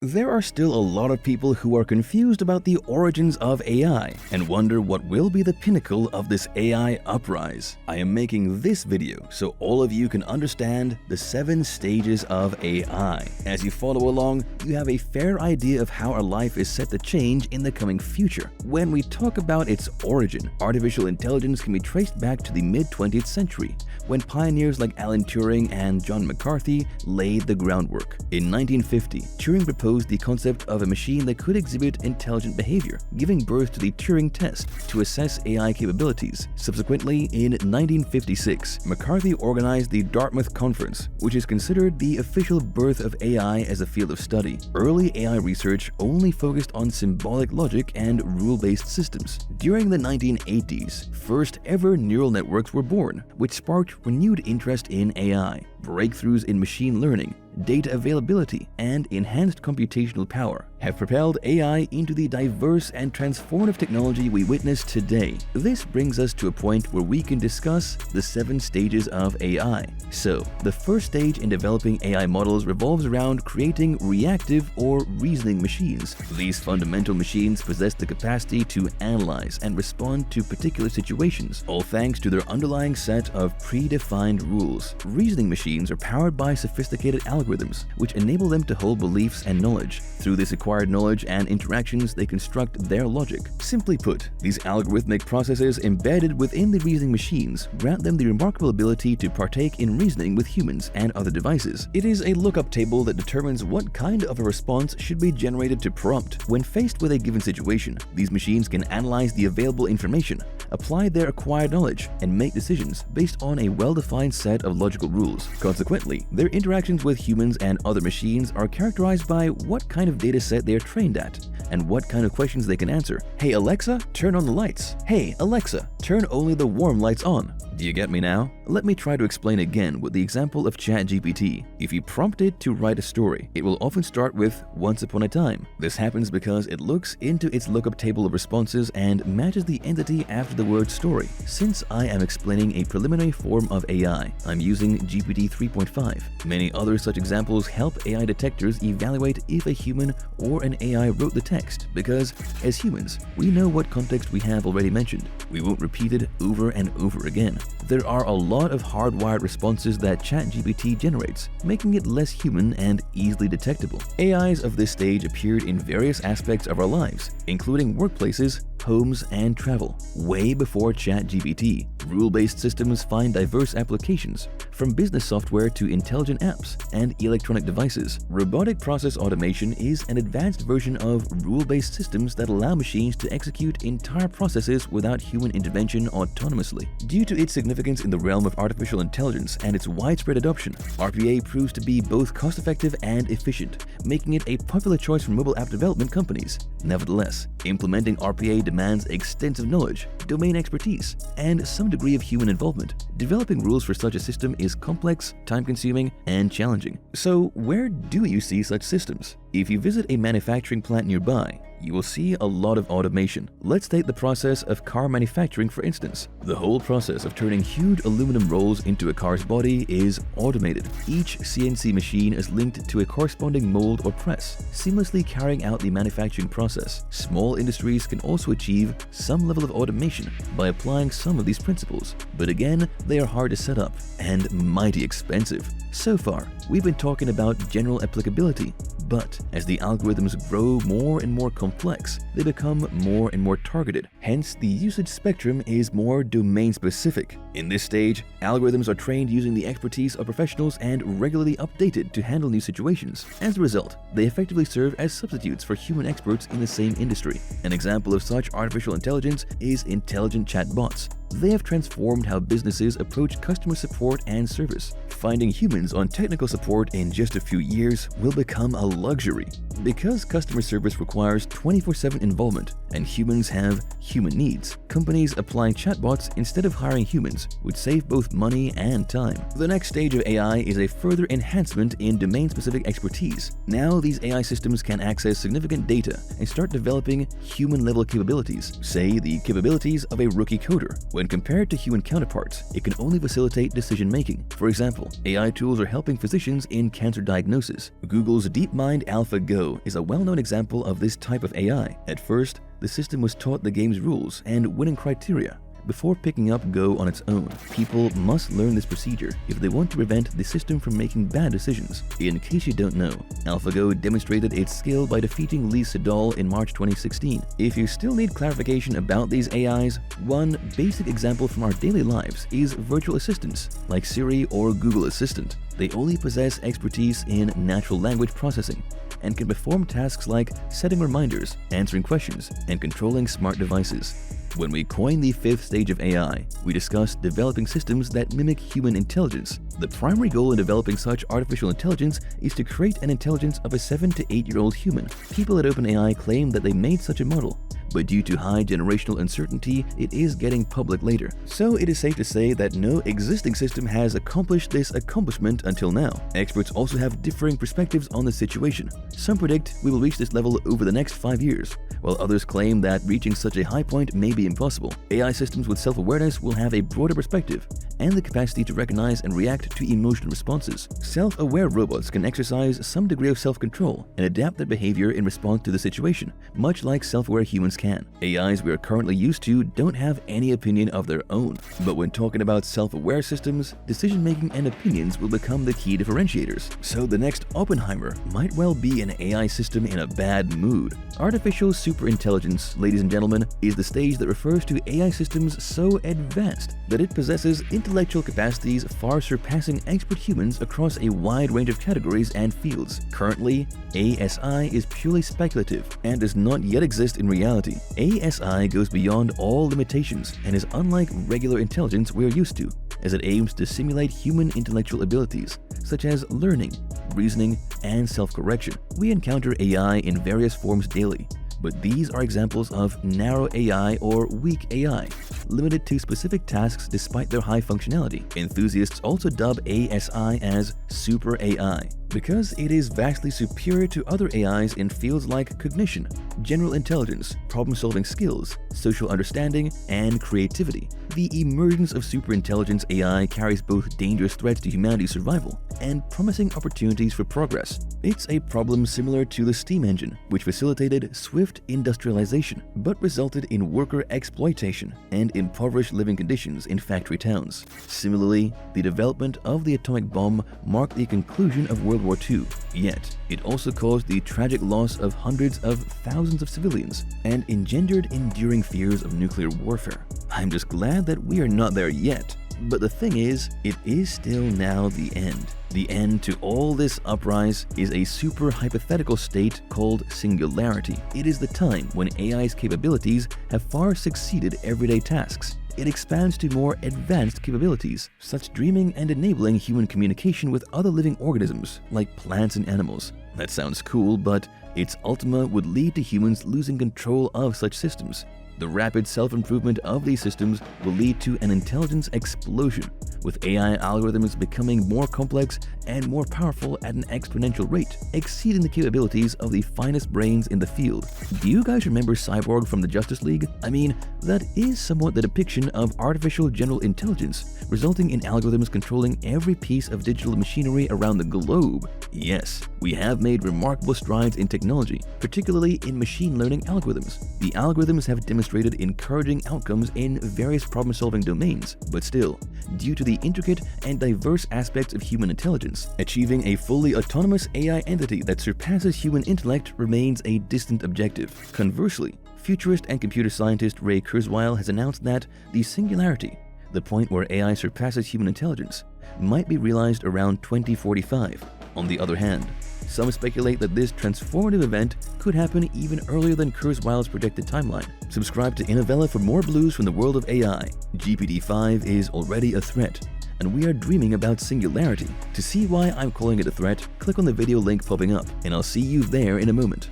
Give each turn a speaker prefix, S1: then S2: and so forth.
S1: There are still a lot of people who are confused about the origins of AI and wonder what will be the pinnacle of this AI uprise. I am making this video so all of you can understand the 7 stages of AI. As you follow along, you have a fair idea of how our life is set to change in the coming future. When we talk about its origin, artificial intelligence can be traced back to the mid-20th century, when pioneers like Alan Turing and John McCarthy laid the groundwork. In 1950, Turing proposed the concept of a machine that could exhibit intelligent behavior, giving birth to the Turing Test to assess AI capabilities. Subsequently, in 1956, McCarthy organized the Dartmouth Conference, which is considered the official birth of AI as a field of study. Early AI research only focused on symbolic logic and rule-based systems. During the 1980s, first ever neural networks were born, which sparked renewed interest in AI. Breakthroughs in machine learning, data availability, and enhanced computational power have propelled AI into the diverse and transformative technology we witness today. This brings us to a point where we can discuss the 7 stages of AI. So, the first stage in developing AI models revolves around creating reactive or reasoning machines. These fundamental machines possess the capacity to analyze and respond to particular situations, all thanks to their underlying set of predefined rules. Reasoning machines are powered by sophisticated algorithms, which enable them to hold beliefs and knowledge. Through this acquired knowledge and interactions, they construct their logic. Simply put, these algorithmic processes embedded within the reasoning machines grant them the remarkable ability to partake in reasoning with humans and other devices. It is a lookup table that determines what kind of a response should be generated to prompt. When faced with a given situation, these machines can analyze the available information, apply their acquired knowledge, and make decisions based on a well-defined set of logical rules. Consequently, their interactions with humans and other machines are characterized by what kind of data set they are trained at and what kind of questions they can answer. Hey Alexa, turn on the lights. Hey Alexa, turn only the warm lights on. Do you get me now? Let me try to explain again with the example of ChatGPT. If you prompt it to write a story, it will often start with "once upon a time." This happens because it looks into its lookup table of responses and matches the entity after the word story. Since I am explaining a preliminary form of AI, I'm using GPT 3.5. Many other such examples help AI detectors evaluate if a human or an AI wrote the text, because as humans, we know what context we have already mentioned. We won't repeat it over and over again. There are a lot of hardwired responses that ChatGPT generates, making it less human and easily detectable. AIs of this stage appeared in various aspects of our lives, including workplaces, homes, and travel. Way before ChatGPT, rule-based systems find diverse applications, from business software to intelligent apps and electronic devices. Robotic process automation is an advanced version of rule-based systems that allow machines to execute entire processes without human intervention autonomously. Due to its significance in the realm of artificial intelligence and its widespread adoption, RPA proves to be both cost-effective and efficient, making it a popular choice for mobile app development companies. Nevertheless, implementing RPA demands extensive knowledge, domain expertise, and some degree of human involvement. Developing rules for such a system is complex, time-consuming, and challenging. So, where do you see such systems? If you visit a manufacturing plant nearby, you will see a lot of automation. Let's take the process of car manufacturing for instance. The whole process of turning huge aluminum rolls into a car's body is automated. Each CNC machine is linked to a corresponding mold or press, seamlessly carrying out the manufacturing process. Small industries can also achieve some level of automation by applying some of these principles, but again, they are hard to set up and mighty expensive. So far, we've been talking about general applicability, but as the algorithms grow more and more complex, they become more and more targeted. Hence, the usage spectrum is more domain-specific. In this stage, algorithms are trained using the expertise of professionals and regularly updated to handle new situations. As a result, they effectively serve as substitutes for human experts in the same industry. An example of such artificial intelligence is intelligent chatbots. They have transformed how businesses approach customer support and service. Finding humans on technical support in just a few years will become a luxury. Because customer service requires 24/7 involvement and humans have human needs, companies applying chatbots instead of hiring humans would save both money and time. The next stage of AI is a further enhancement in domain-specific expertise. Now these AI systems can access significant data and start developing human-level capabilities, say the capabilities of a rookie coder. When compared to human counterparts, it can only facilitate decision-making. For example, AI tools are helping physicians in cancer diagnosis. Google's DeepMind AlphaGo AlphaGo is a well-known example of this type of AI. At first, the system was taught the game's rules and winning criteria. Before picking up Go on its own, people must learn this procedure if they want to prevent the system from making bad decisions. In case you don't know, AlphaGo demonstrated its skill by defeating Lee Sedol in March 2016. If you still need clarification about these AIs, one basic example from our daily lives is virtual assistants like Siri or Google Assistant. They only possess expertise in natural language processing and can perform tasks like setting reminders, answering questions, and controlling smart devices. When we coined the fifth stage of AI, we discussed developing systems that mimic human intelligence. The primary goal in developing such artificial intelligence is to create an intelligence of a 7 to 8-year-old human. People at OpenAI claim that they made such a model, but due to high generational uncertainty, it is getting public later. So it is safe to say that no existing system has accomplished this accomplishment until now. Experts also have differing perspectives on the situation. Some predict we will reach this level over the next 5 years, while others claim that reaching such a high point may be impossible. AI systems with self-awareness will have a broader perspective and the capacity to recognize and react to emotional responses. Self-aware robots can exercise some degree of self-control and adapt their behavior in response to the situation, much like self-aware humans can. AIs we are currently used to don't have any opinion of their own, but when talking about self-aware systems, decision-making and opinions will become the key differentiators. So the next Oppenheimer might well be an AI system in a bad mood. Artificial superintelligence, ladies and gentlemen, is the stage that refers to AI systems so advanced that it possesses intellectual capacities far surpassing expert humans across a wide range of categories and fields. Currently, ASI is purely speculative and does not yet exist in reality. ASI goes beyond all limitations and is unlike regular intelligence we are used to, as it aims to simulate human intellectual abilities, such as learning, reasoning, and self-correction. We encounter AI in various forms daily, but these are examples of narrow AI or weak AI, limited to specific tasks despite their high functionality. Enthusiasts also dub ASI as super AI because it is vastly superior to other AIs in fields like cognition, general intelligence, problem-solving skills, social understanding, and creativity. The emergence of superintelligence AI carries both dangerous threats to humanity's survival and promising opportunities for progress. It's a problem similar to the steam engine, which facilitated swift industrialization but resulted in worker exploitation and impoverished living conditions in factory towns. Similarly, the development of the atomic bomb marked the conclusion of World War II, yet it also caused the tragic loss of hundreds of thousands of civilians and engendered enduring fears of nuclear warfare. I'm just glad that we are not there yet. But the thing is, it is still now the end. The end to all this uprise is a super hypothetical state called singularity. It is the time when AI's capabilities have far succeeded everyday tasks. It expands to more advanced capabilities, such dreaming and enabling human communication with other living organisms like plants and animals. That sounds cool, but its ultima would lead to humans losing control of such systems. The rapid self-improvement of these systems will lead to an intelligence explosion, with AI algorithms becoming more complex and more powerful at an exponential rate, exceeding the capabilities of the finest brains in the field. Do you guys remember Cyborg from the Justice League? I mean, that is somewhat the depiction of artificial general intelligence, resulting in algorithms controlling every piece of digital machinery around the globe. Yes, we have made remarkable strides in technology, particularly in machine learning algorithms. The algorithms have demonstrated encouraging outcomes in various problem-solving domains, but still, due to the intricate and diverse aspects of human intelligence, achieving a fully autonomous AI entity that surpasses human intellect remains a distant objective. Conversely, futurist and computer scientist Ray Kurzweil has announced that the singularity, the point where AI surpasses human intelligence, might be realized around 2045. On the other hand, some speculate that this transformative event could happen even earlier than Kurzweil's projected timeline. Subscribe to Innovella for more blues from the world of AI. GPT-5 is already a threat, and we are dreaming about singularity. To see why I'm calling it a threat, click on the video link popping up, and I'll see you there in a moment.